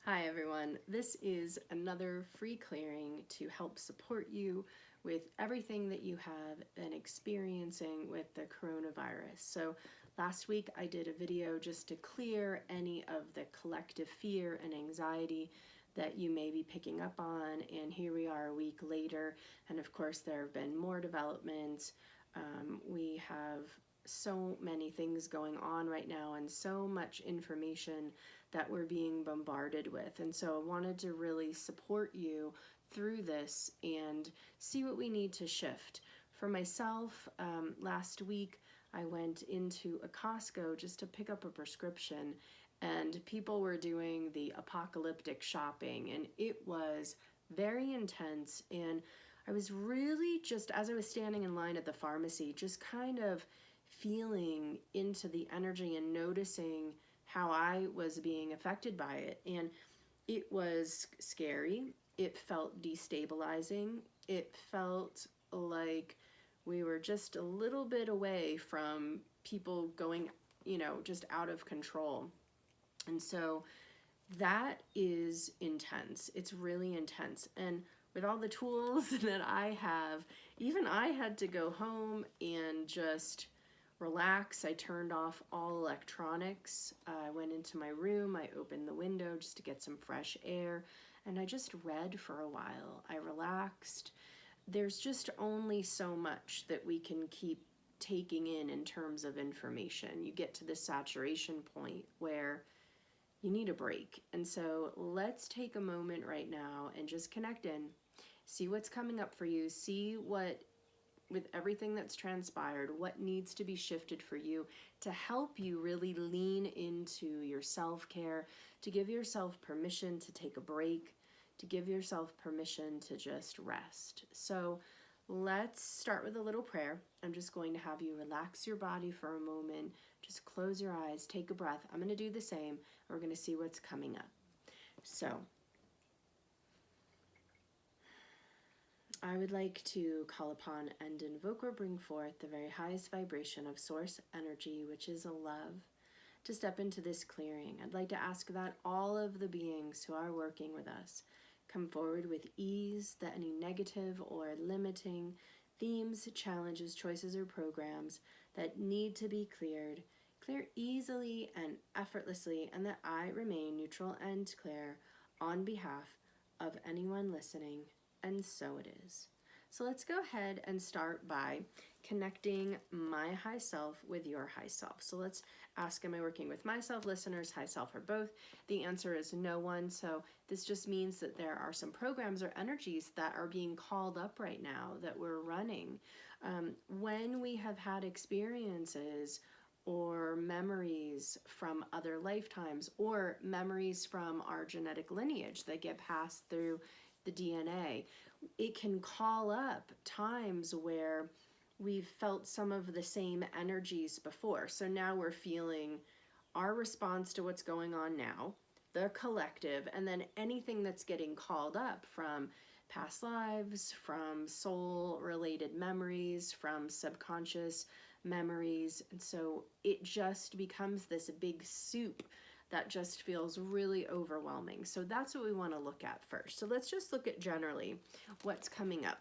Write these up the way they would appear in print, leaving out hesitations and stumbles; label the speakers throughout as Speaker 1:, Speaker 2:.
Speaker 1: Hi everyone, this is another free clearing to help support you with everything that you have been experiencing with the coronavirus. So last week I did a video just to clear any of the collective fear and anxiety that you may be picking up on, and here we are a week later, and of course there have been more developments. We have so many things going on right now and so much information that we're being bombarded with. And so I wanted to really support you through this and see what we need to shift. For myself, last week I went into a Costco just to pick up a prescription, and people were doing the apocalyptic shopping, and it was very intense. And I was really just, as I was standing in line at the pharmacy, just kind of feeling into the energy and noticing how I was being affected by it. And it was scary. It felt destabilizing. It felt like we were just a little bit away from people going, just out of control. And so that is intense. It's really intense. And with all the tools that I have, even I had to go home and just relax. I turned off all electronics. I went into my room. I opened the window just to get some fresh air, and I just read for a while. I relaxed. There's just only so much that we can keep taking in terms of information. You get to the saturation point where you need a break. And so let's take a moment right now and just connect in, see what's coming up for you, see what, with everything that's transpired, what needs to be shifted for you to help you really lean into your self-care, to give yourself permission to take a break, to give yourself permission to just rest. So let's start with a little prayer. I'm just going to have you relax your body for a moment. Just close your eyes, take a breath. I'm going to do the same. We're going to see what's coming up. So I would like to call upon and invoke or bring forth the very highest vibration of source energy, which is a love, to step into this clearing. I'd like to ask that all of the beings who are working with us come forward with ease, that any negative or limiting themes, challenges, choices, or programs that need to be clear easily and effortlessly, and that I remain neutral and clear on behalf of anyone listening. And so it is. So let's go ahead and start by connecting my high self with your high self. So let's ask, am I working with myself, listeners, high self, or both? The answer is no one. So this just means that there are some programs or energies that are being called up right now that we're running. When we have had experiences or memories from other lifetimes, or memories from our genetic lineage that get passed through the DNA, it can call up times where we've felt some of the same energies before. So now we're feeling our response to what's going on now, the collective, and then anything that's getting called up from past lives, from soul-related memories, from subconscious memories. And so it just becomes this big soup that just feels really overwhelming. So that's what we want to look at first. So let's just look at generally what's coming up.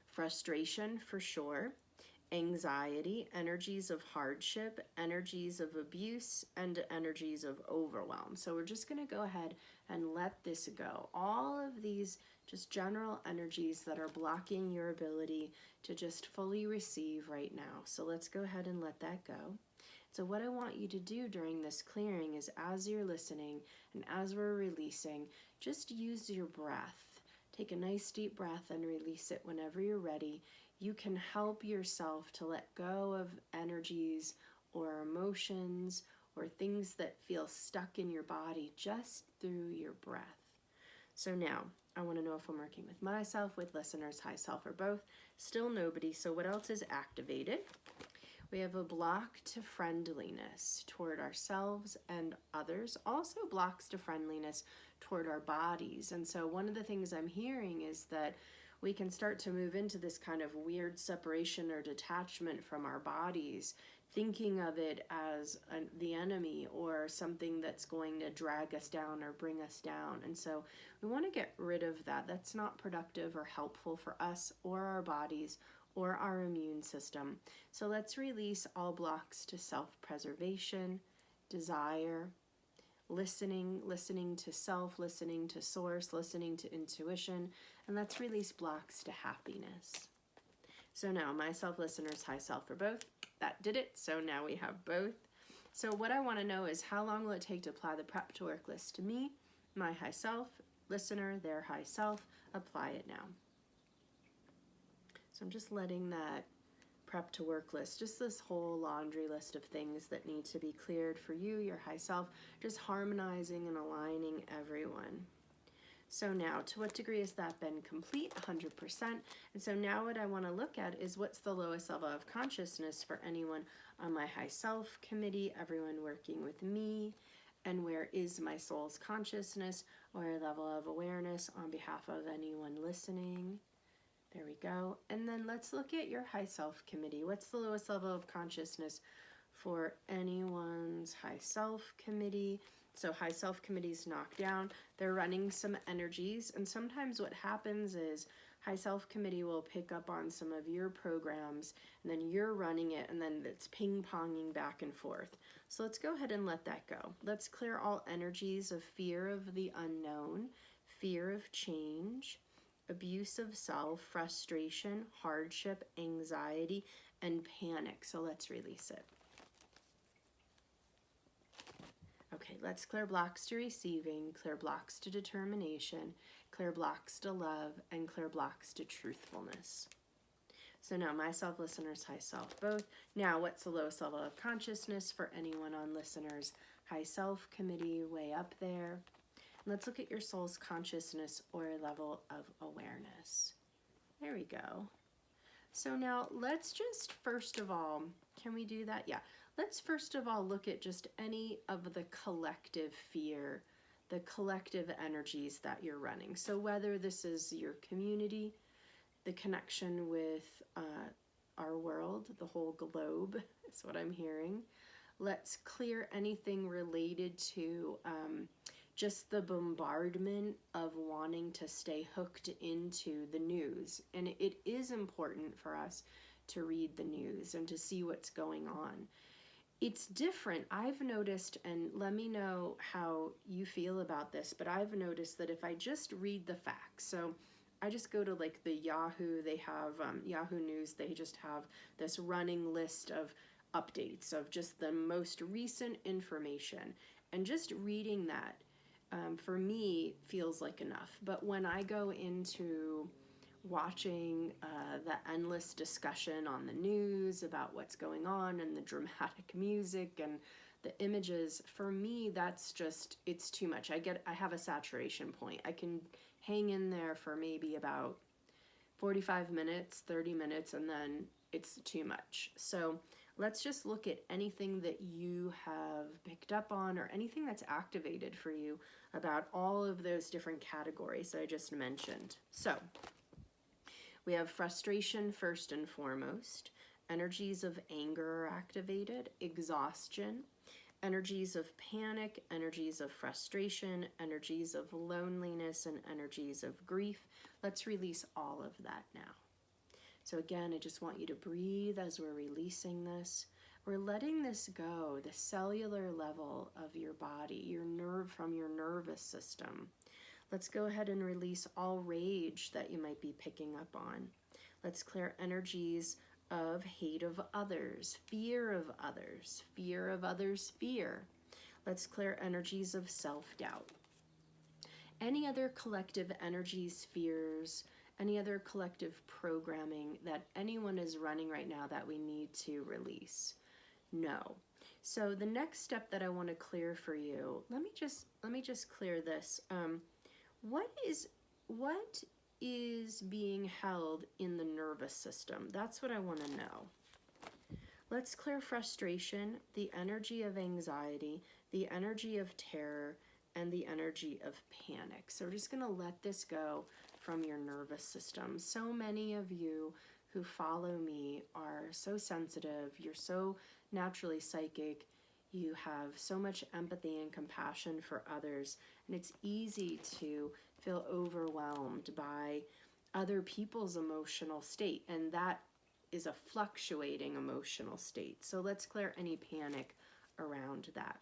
Speaker 1: Frustration, for sure. Anxiety, energies of hardship, energies of abuse, and energies of overwhelm. So we're just going to go ahead and let this go. All of these just general energies that are blocking your ability to just fully receive right now. So let's go ahead and let that go. So what I want you to do during this clearing is, as you're listening and as we're releasing, just use your breath. Take a nice deep breath and release it whenever you're ready. You can help yourself to let go of energies or emotions or things that feel stuck in your body just through your breath. So now, I want to know if I'm working with myself, with listeners, high self, or both. Still nobody. So what else is activated? We have a block to friendliness toward ourselves and others, also blocks to friendliness toward our bodies. And so one of the things I'm hearing is that we can start to move into this kind of weird separation or detachment from our bodies, thinking of it as the enemy or something that's going to drag us down or bring us down. And so we want to get rid of that. That's not productive or helpful for us or our bodies or our immune system. So let's release all blocks to self-preservation, desire, listening to self, listening to source, listening to intuition, and let's release blocks to happiness. So now my self listeners, high self for both. That did it. So now we have both. So what I want to know is how long will it take to apply the prep to work list to me, my high self, listener, their high self. Apply it now. So I'm just letting that prep to work list, just this whole laundry list of things that need to be cleared for you, your high self, just harmonizing and aligning everyone. So now, to what degree has that been complete? 100%. And so now what I want to look at is what's the lowest level of consciousness for anyone on my high self committee, everyone working with me, and where is my soul's consciousness or level of awareness on behalf of anyone listening. There we go. And then let's look at your high self committee. What's the lowest level of consciousness for anyone's high self committee? So high self committees knocked down. They're running some energies. And sometimes what happens is high self committee will pick up on some of your programs and then you're running it and then it's ping-ponging back and forth. So let's go ahead and let that go. Let's clear all energies of fear of the unknown, fear of change, abuse of self, frustration, hardship, anxiety, and panic. So let's release it. Okay, let's clear blocks to receiving, clear blocks to determination, clear blocks to love, and clear blocks to truthfulness. So now my self, listeners, high self, both. Now what's the lowest level of consciousness for anyone on listeners' high self committee, way up there? Let's look at your soul's consciousness or level of awareness. There we go. So now let's just first of all, can we do that? Yeah. Let's first of all look at just any of the collective fear, the collective energies that you're running. So whether this is your community, the connection with our world, the whole globe is what I'm hearing. Let's clear anything related to just the bombardment of wanting to stay hooked into the news. And it is important for us to read the news and to see what's going on. It's different. I've noticed, and let me know how you feel about this, but I've noticed that if I just read the facts, so I just go to like the Yahoo, they have Yahoo News, they just have this running list of updates of just the most recent information, and just reading that for me feels like enough. But when I go into watching the endless discussion on the news about what's going on and the dramatic music and the images, for me that's just, it's too much. I have a saturation point. I can hang in there for maybe about 45 minutes, 30 minutes, and then it's too much. So let's just look at anything that you have picked up on or anything that's activated for you about all of those different categories I just mentioned. So we have frustration first and foremost. Energies of anger are activated, exhaustion, energies of panic, energies of frustration, energies of loneliness, and energies of grief. Let's release all of that now. So again, I just want you to breathe as we're releasing this. We're letting this go, the cellular level of your body, your nerve from your nervous system. Let's go ahead and release all rage that you might be picking up on. Let's clear energies of hate of others, fear of others, fear of others' fear. Let's clear energies of self-doubt. Any other collective energies, fears, any other collective programming that anyone is running right now that we need to release? No. So the next step that I want to clear for you, let me just clear this. What is being held in the nervous system? That's what I want to know. Let's clear frustration, the energy of anxiety, the energy of terror, and the energy of panic. So we're just going to let this go from your nervous system. So many of you who follow me are so sensitive. You're so naturally psychic. You have so much empathy and compassion for others, and it's easy to feel overwhelmed by other people's emotional state, and that is a fluctuating emotional state. So let's clear any panic around that.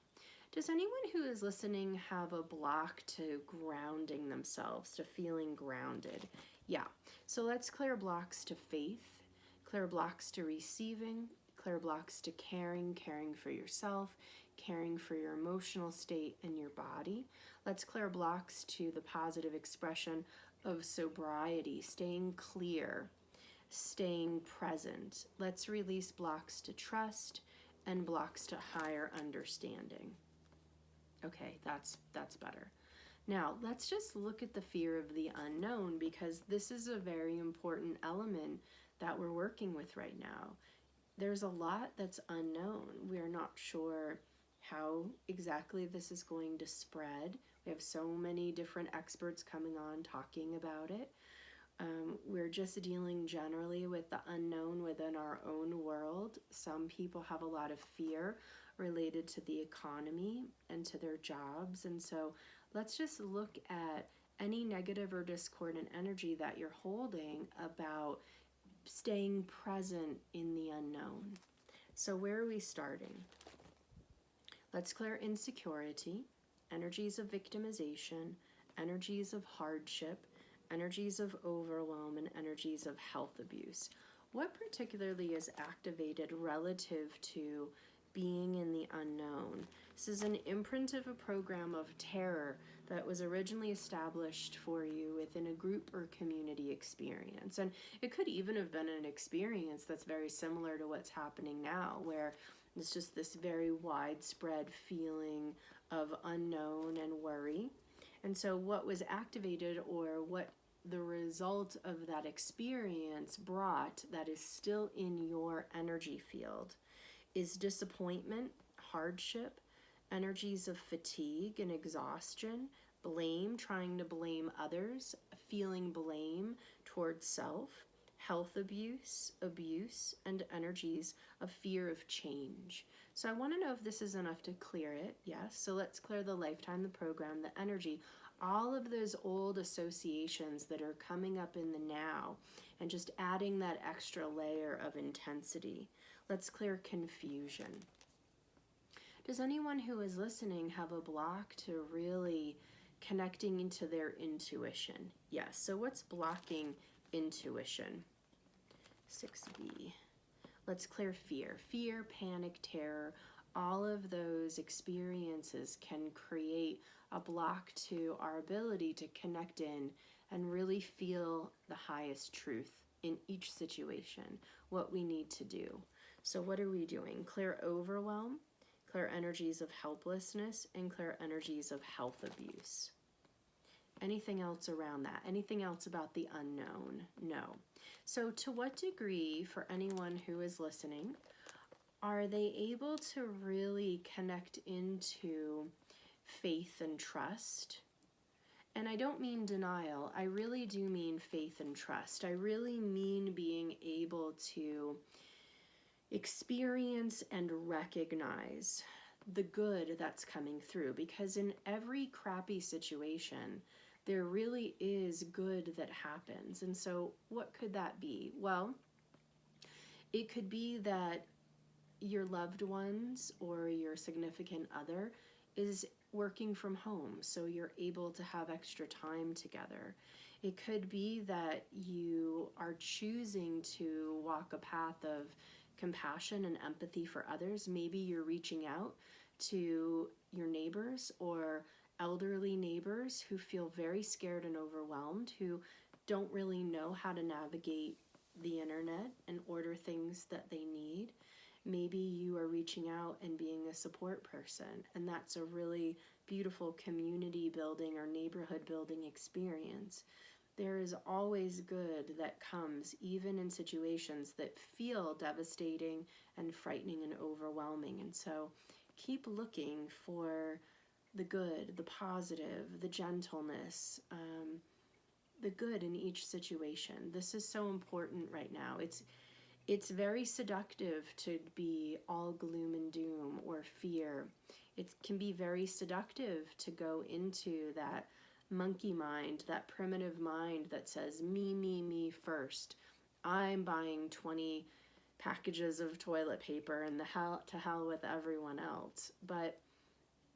Speaker 1: Does anyone who is listening have a block to grounding themselves, to feeling grounded? Yeah. So let's clear blocks to faith, clear blocks to receiving, clear blocks to caring for yourself, caring for your emotional state and your body. Let's clear blocks to the positive expression of sobriety, staying clear, staying present. Let's release blocks to trust and blocks to higher understanding. Okay, that's better. Now, let's just look at the fear of the unknown, because this is a very important element that we're working with right now. There's a lot that's unknown. We are not sure how exactly this is going to spread. We have so many different experts coming on talking about it. We're just dealing generally with the unknown within our own world. Some people have a lot of fear related to the economy and to their jobs. And so let's just look at any negative or discordant energy that you're holding about staying present in the unknown. So where are we starting? Let's clear insecurity, energies of victimization, energies of hardship, energies of overwhelm, and energies of health abuse. What particularly is activated relative to being in the unknown? This is an imprint of a program of terror that was originally established for you within a group or community experience. And it could even have been an experience that's very similar to what's happening now, where it's just this very widespread feeling of unknown and worry. And so what was activated, or what the result of that experience brought that is still in your energy field, is disappointment, hardship, energies of fatigue and exhaustion, blame, trying to blame others, feeling blame towards self, health abuse, and energies of fear of change. So I want to know if this is enough to clear it. Yes, so let's clear the lifetime, the program, the energy, all of those old associations that are coming up in the now, and just adding that extra layer of intensity. Let's clear confusion. Does anyone who is listening have a block to really connecting into their intuition? Yes, so what's blocking intuition? 6B. Let's clear fear. Fear, panic, terror, all of those experiences can create a block to our ability to connect in and really feel the highest truth in each situation, what we need to do. So what are we doing? Clear overwhelm, clear energies of helplessness, and clear energies of health abuse. Anything else around that? Anything else about the unknown? No. So to what degree, for anyone who is listening, are they able to really connect into faith and trust? And I don't mean denial. I really do mean faith and trust. I really mean being able to experience and recognize the good that's coming through. Because in every crappy situation, there really is good that happens. And so what could that be? Well, it could be that your loved ones or your significant other is working from home, so you're able to have extra time together. It could be that you are choosing to walk a path of compassion and empathy for others. Maybe you're reaching out to your neighbors or elderly neighbors who feel very scared and overwhelmed, who don't really know how to navigate the internet and order things that they need. Maybe you are reaching out and being a support person, and that's a really beautiful community building or neighborhood building experience. There is always good that comes, even in situations that feel devastating and frightening and overwhelming. And so keep looking for the good, the positive, the gentleness, the good in each situation. This is so important right now. It's very seductive to be all gloom and doom or fear. It can be very seductive to go into that monkey mind, that primitive mind that says, me first. I'm buying 20 packages of toilet paper and to hell with everyone else. But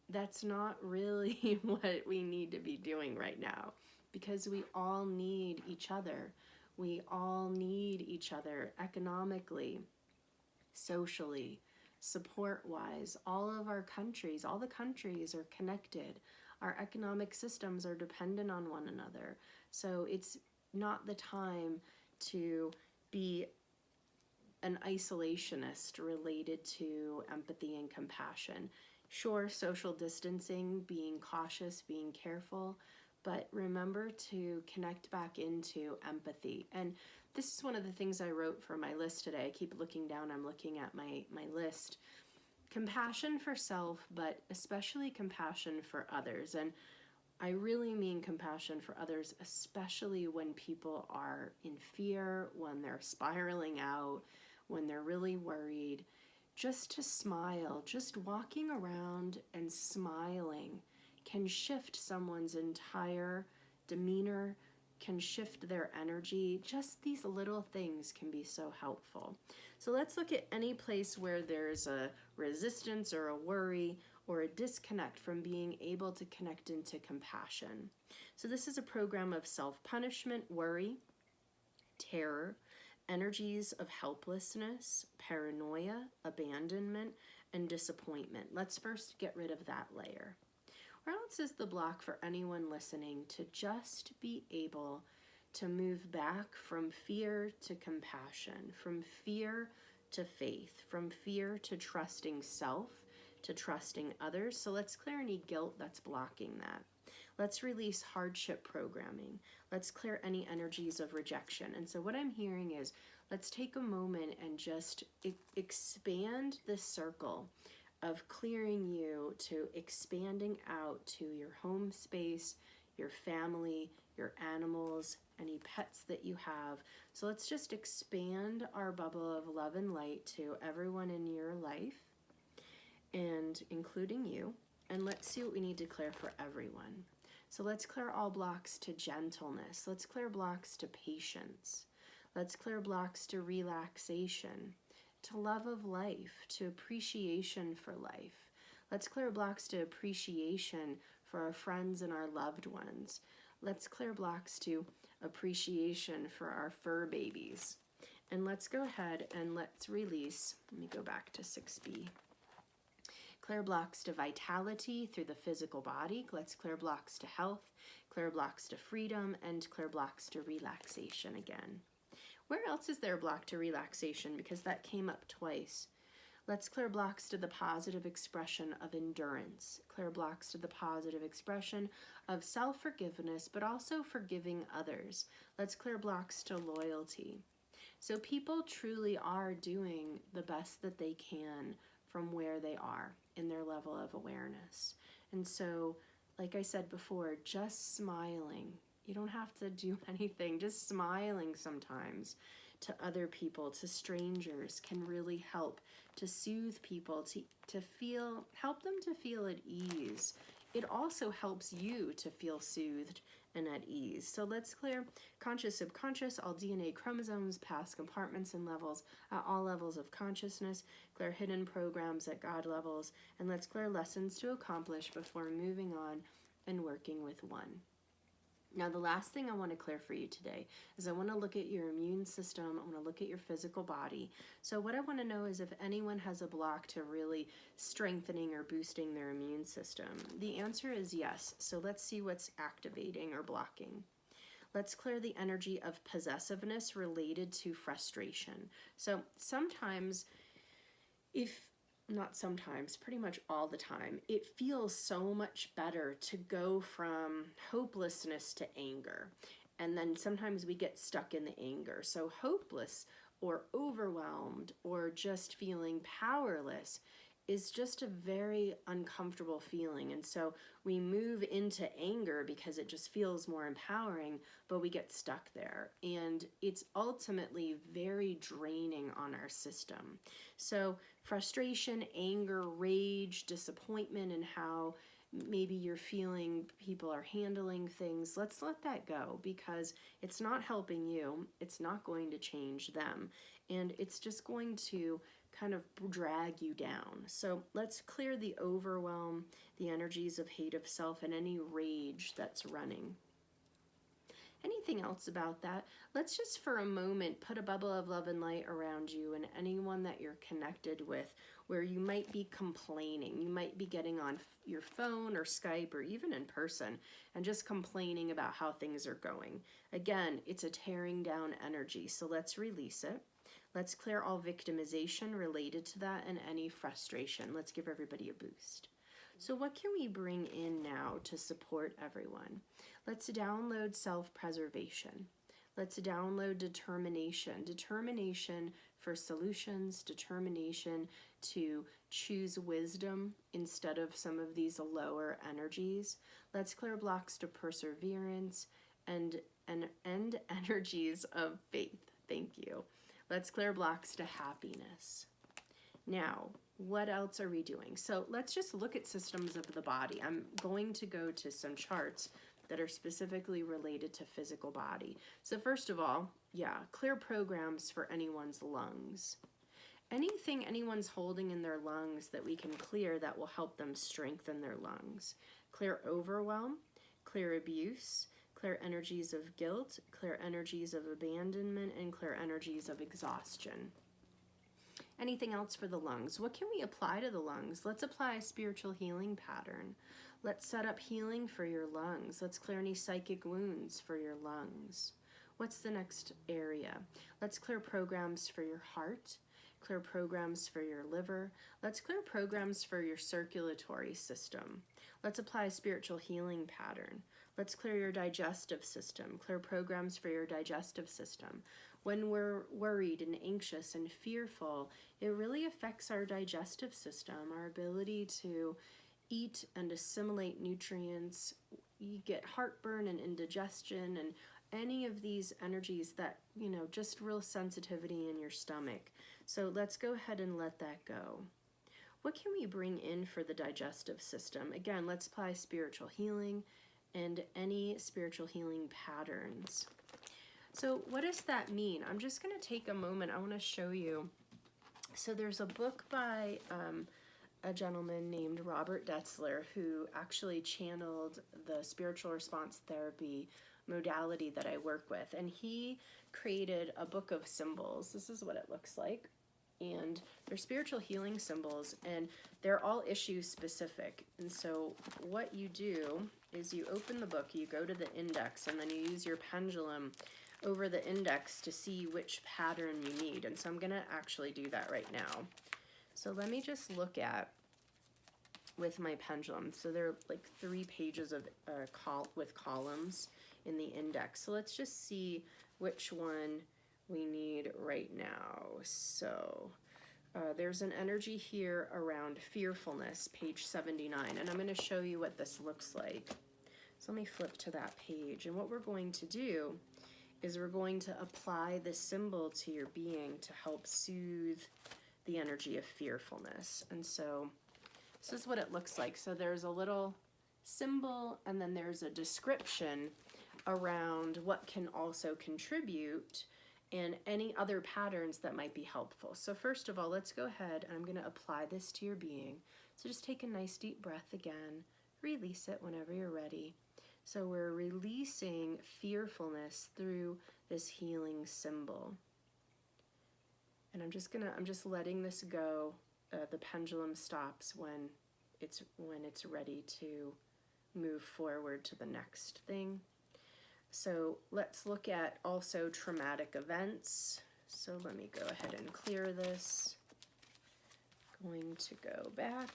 Speaker 1: that's not really what we need to be doing right now, because we all need each other. We all need each other economically, socially, support-wise. All the countries are connected. Our economic systems are dependent on one another. So it's not the time to be an isolationist related to empathy and compassion. Sure, social distancing, being cautious, being careful, but remember to connect back into empathy. And this is one of the things I wrote for my list today. I keep looking down, I'm looking at my list. Compassion for self, but especially compassion for others. And I really mean compassion for others, especially when people are in fear, when they're spiraling out, when they're really worried. Just to smile, just walking around and smiling can shift someone's entire demeanor, can shift their energy. Just these little things can be so helpful. So let's look at any place where there's a resistance or a worry or a disconnect from being able to connect into compassion. So this is a program of self-punishment, worry, terror, energies of helplessness, paranoia, abandonment, and disappointment. Let's first get rid of that layer. Where else is the block for anyone listening to just be able to move back from fear to compassion, from fear to faith, from fear to trusting self, to trusting others? So let's clear any guilt that's blocking that. Let's release hardship programming. Let's clear any energies of rejection. And so what I'm hearing is, let's take a moment and just expand this circle of clearing you to expanding out to your home space, your family, your animals, any pets that you have. So let's just expand our bubble of love and light to everyone in your life, and including you. And let's see what we need to clear for everyone. So let's clear all blocks to gentleness. Let's clear blocks to patience. Let's clear blocks to relaxation, to love of life, to appreciation for life. Let's clear blocks to appreciation for our friends and our loved ones. Let's clear blocks to appreciation for our fur babies. And let's go ahead and let's release, let me go back to 6B. Clear blocks to vitality through the physical body. Let's clear blocks to health, clear blocks to freedom, and clear blocks to relaxation again. Where else is there a block to relaxation? Because that came up twice. Let's clear blocks to the positive expression of endurance. Clear blocks to the positive expression of self-forgiveness, but also forgiving others. Let's clear blocks to loyalty. So people truly are doing the best that they can from where they are in their level of awareness. And so, like I said before, just smiling. You don't have to do anything. Just smiling sometimes to other people, to strangers, can really help to soothe people, to feel, help them to feel at ease. It also helps you to feel soothed and at ease. So let's clear conscious, subconscious, all DNA chromosomes, past compartments and levels at all levels of consciousness, clear hidden programs at God levels, and let's clear lessons to accomplish before moving on and working with one. Now, the last thing I want to clear for you today is I want to look at your immune system. I want to look at your physical body. So what I want to know is if anyone has a block to really strengthening or boosting their immune system. The answer is yes. So let's see what's activating or blocking. Let's clear the energy of possessiveness related to frustration. So sometimes, not sometimes, pretty much all the time, it feels so much better to go from hopelessness to anger. And then sometimes we get stuck in the anger. So hopeless or overwhelmed or just feeling powerless is just a very uncomfortable feeling. And so we move into anger because it just feels more empowering, but we get stuck there. And it's ultimately very draining on our system. So frustration, anger, rage, disappointment, and how maybe you're feeling people are handling things, let's let that go, because it's not helping you. It's not going to change them. And it's just going to kind of drag you down. So let's clear the overwhelm, the energies of hate of self, and any rage that's running. Anything else about that? Let's just for a moment put a bubble of love and light around you and anyone that you're connected with where you might be complaining. You might be getting on your phone or Skype or even in person and just complaining about how things are going. Again, it's a tearing down energy, so let's release it. Let's clear all victimization related to that and any frustration. Let's give everybody a boost. So what can we bring in now to support everyone? Let's download self-preservation. Let's download determination. Determination for solutions, determination to choose wisdom instead of some of these lower energies. Let's clear blocks to perseverance and energies of faith. Thank you. Let's clear blocks to happiness. Now, what else are we doing? So let's just look at systems of the body. I'm going to go to some charts that are specifically related to physical body. So first of all, clear programs for anyone's lungs. Anything anyone's holding in their lungs that we can clear that will help them strengthen their lungs. Clear overwhelm, clear abuse, clear energies of guilt, clear energies of abandonment, and clear energies of exhaustion. Anything else for the lungs? What can we apply to the lungs? Let's apply a spiritual healing pattern. Let's set up healing for your lungs. Let's clear any psychic wounds for your lungs. What's the next area? Let's clear programs for your heart, clear programs for your liver. Let's clear programs for your circulatory system. Let's apply a spiritual healing pattern. Let's clear your digestive system, clear programs for your digestive system. When we're worried and anxious and fearful, it really affects our digestive system, our ability to eat and assimilate nutrients. You get heartburn and indigestion and any of these energies that, just real sensitivity in your stomach. So let's go ahead and let that go. What can we bring in for the digestive system? Again, let's apply spiritual healing and any spiritual healing patterns. So what does that mean? I'm just going to take a moment. I want to show you. So there's a book by a gentleman named Robert Detzler who actually channeled the spiritual response therapy modality that I work with. And he created a book of symbols. This is what it looks like. And they're spiritual healing symbols, and they're all issue specific. And so what you do is you open the book, you go to the index, and then you use your pendulum over the index to see which pattern you need. And so I'm going to actually do that right now. So let me just look at with my pendulum. So there are like 3 pages of with columns in the index. So let's just see which one we need right now. So there's an energy here around fearfulness, page 79, and I'm going to show you what this looks like. So let me flip to that page, and what we're going to do is we're going to apply this symbol to your being to help soothe the energy of fearfulness. And so this is what it looks like. So there's a little symbol, and then there's a description around what can also contribute and any other patterns that might be helpful. So first of all, let's go ahead and I'm going to apply this to your being. So just take a nice deep breath again, release it whenever you're ready. So we're releasing fearfulness through this healing symbol. And I'm just letting this go. The pendulum stops when it's ready to move forward to the next thing. So let's look at also traumatic events. So let me go ahead and clear this. Going to go back.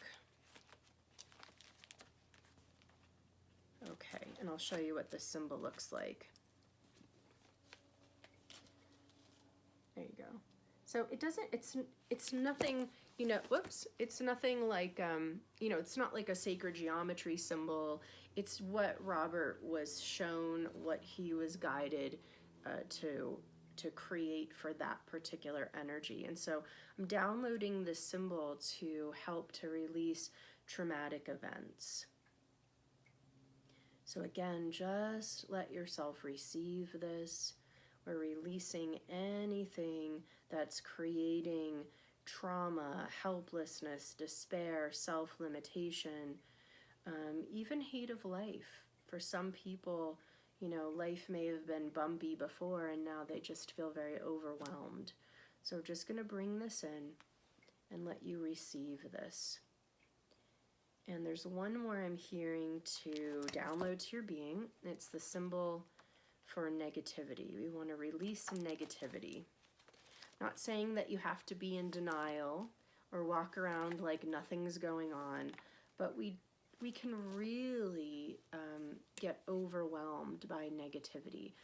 Speaker 1: Okay, and I'll show you what this symbol looks like. There you go. So it's nothing It's nothing like, it's not like a sacred geometry symbol. It's what Robert was shown, what he was guided to create for that particular energy. And so I'm downloading this symbol to help to release traumatic events. So again, just let yourself receive this. We're releasing anything that's creating trauma, helplessness, despair, self-limitation, even hate of life. For some people, life may have been bumpy before and now they just feel very overwhelmed. So we're just going to bring this in and let you receive this. And there's one more I'm hearing to download to your being. It's the symbol for negativity. We want to release negativity. Not saying that you have to be in denial or walk around like nothing's going on, but we can really get overwhelmed by negativity.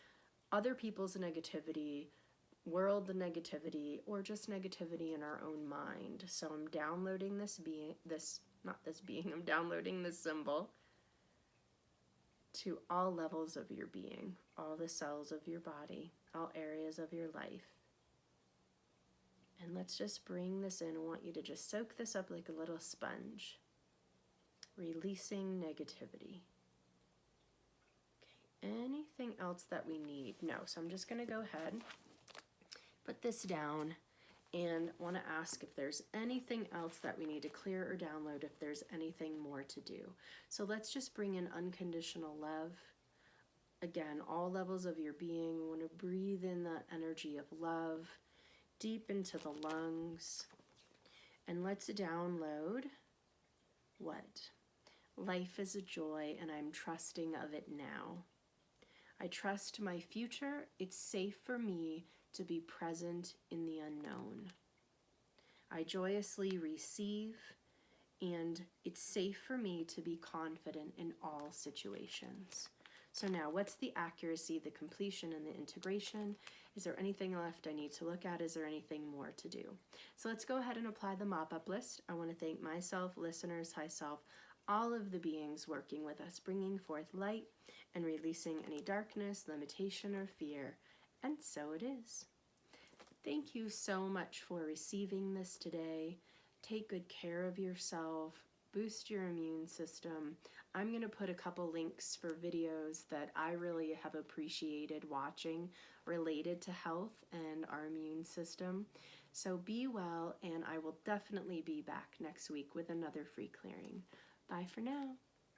Speaker 1: Other people's negativity, world negativity, or just negativity in our own mind. So I'm downloading I'm downloading this symbol to all levels of your being, all the cells of your body, all areas of your life. And let's just bring this in. I want you to just soak this up like a little sponge. Releasing negativity. Okay, anything else that we need? No, so I'm just going to go ahead, put this down, and want to ask if there's anything else that we need to clear or download, if there's anything more to do. So let's just bring in unconditional love. Again, all levels of your being. We want to breathe in that energy of love deep into the lungs. And let's download what? Life is a joy and I'm trusting of it now. I trust my future. It's safe for me to be present in the unknown. I joyously receive, and it's safe for me to be confident in all situations. So now, what's the accuracy, the completion, and the integration? Is there anything left I need to look at? Is there anything more to do? So let's go ahead and apply the mop-up list. I want to thank myself, listeners, high self, all of the beings working with us, bringing forth light and releasing any darkness, limitation, or fear. And so it is. Thank you so much for receiving this today. Take good care of yourself. Boost your immune system. I'm going to put a couple links for videos that I really have appreciated watching related to health and our immune system. So be well, and I will definitely be back next week with another free clearing. Bye for now.